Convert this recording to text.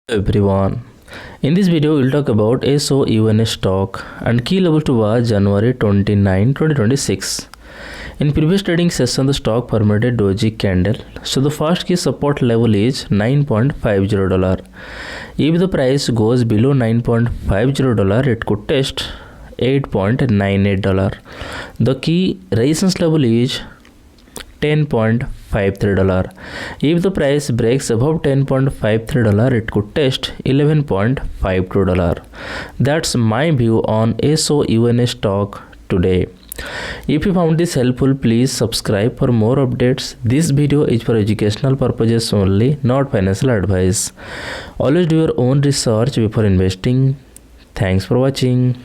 Hello everyone. In this video, we'll talk about SOUN stock and key levels to watch January 29, 2026. In previous trading session, the stock permitted doji candle. So the first key support level is $9.50. If the price goes below $9.50, it could test $8.98. The key resistance level is $10.53. If the price breaks above $10.53, it could test $11.52. That's my view on SOUN stock today. If you found this helpful, please subscribe for more updates. This video is for educational purposes only, not financial advice. Always do your own research before investing. Thanks for watching.